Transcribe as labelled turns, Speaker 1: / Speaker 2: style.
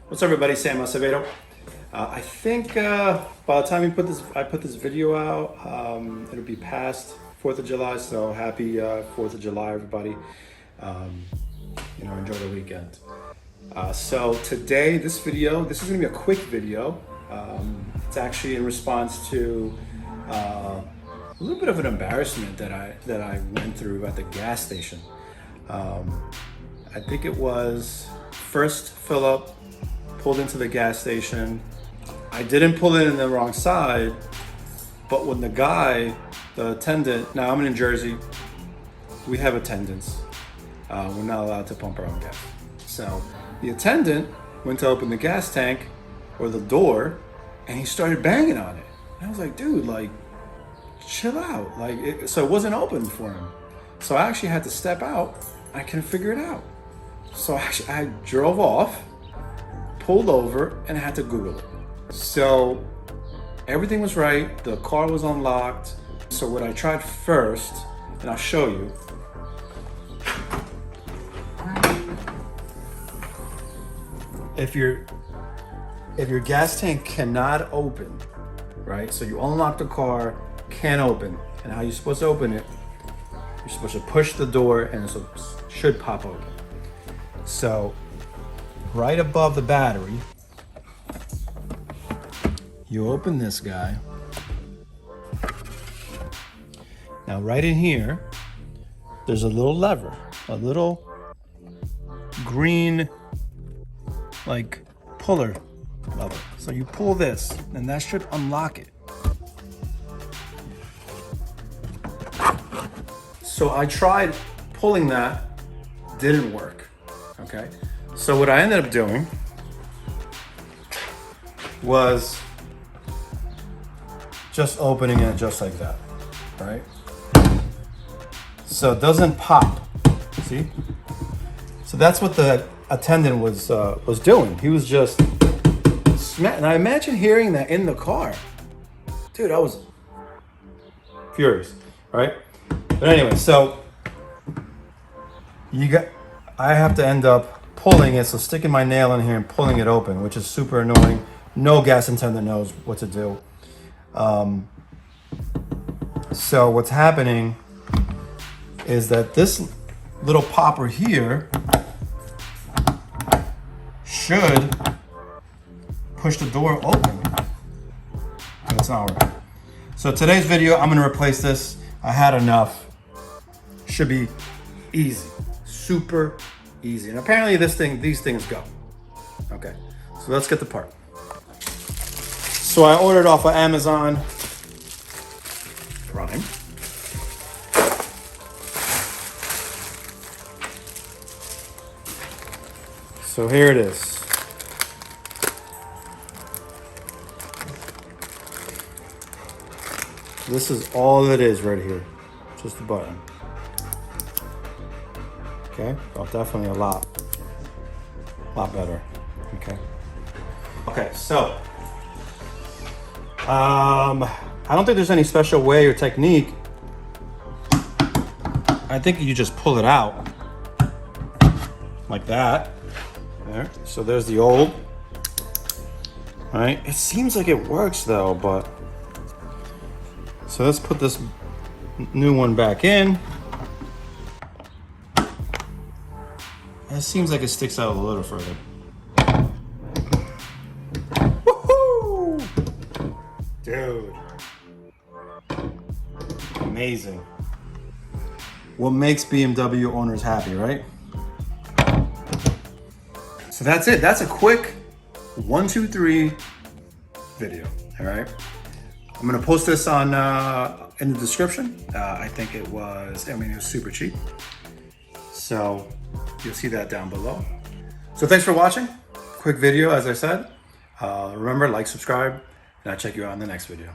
Speaker 1: What's up, everybody? Sam Acevedo. I think by the time I put this video out, it'll be past 4th of July. So happy 4th of July, everybody. Enjoy the weekend. So today, this is gonna be a quick video. It's actually in response to a little bit of an embarrassment that I went through at the gas station. I think it was first fill up. Pulled into the gas station. I didn't pull in the wrong side, but when the attendant, now I'm in Jersey, we have attendants. We're not allowed to pump our own gas. So the attendant went to open the gas tank or the door and he started banging on it. And I was like, dude, like, chill out. So it wasn't open for him. So I actually had to step out. I couldn't figure it out. So I drove off, pulled over, and I had to Google it. So everything was right. The car was unlocked. So what I tried first, and I'll show you. If your gas tank cannot open, right? So you unlock the car, can't open. And how you're supposed to open it, you're supposed to push the door and it should pop open. So right above the battery, you open this guy. Now right in here, there's a little lever, a little green like puller lever. So you pull this and that should unlock it. So I tried pulling that, didn't work, okay? So what I ended up doing was just opening it just like that, right? So it doesn't pop, see? So that's what the attendant was doing. He was just and I imagine hearing that in the car. Dude, I was furious, right? But anyway, so I have to end up pulling it, so sticking my nail in here and pulling it open, which is super annoying. No gas attendant knows what to do. So what's happening is that this little popper here should push the door open. But it's not working. So today's video, I'm gonna replace this. I had enough. Should be easy, super easy. And apparently these things go. Okay, so let's get the part. So I ordered off of Amazon Prime. So here it is. This is all it is right here. Just a button. Okay, well, definitely a lot better. Okay, so I don't think there's any special way or technique. I think you just pull it out like that. There. So there's the old. All right. It seems like it works though, but so let's put this new one back in. It seems like it sticks out a little further. Woohoo! Dude. Amazing. What makes BMW owners happy, right? So that's it. That's a quick 1, 2, 3 video, all right? I'm gonna post this on in the description. I think it was super cheap. So you'll see that down below. So thanks for watching. Quick video, as I said. Remember, like, subscribe, and I'll check you out in the next video.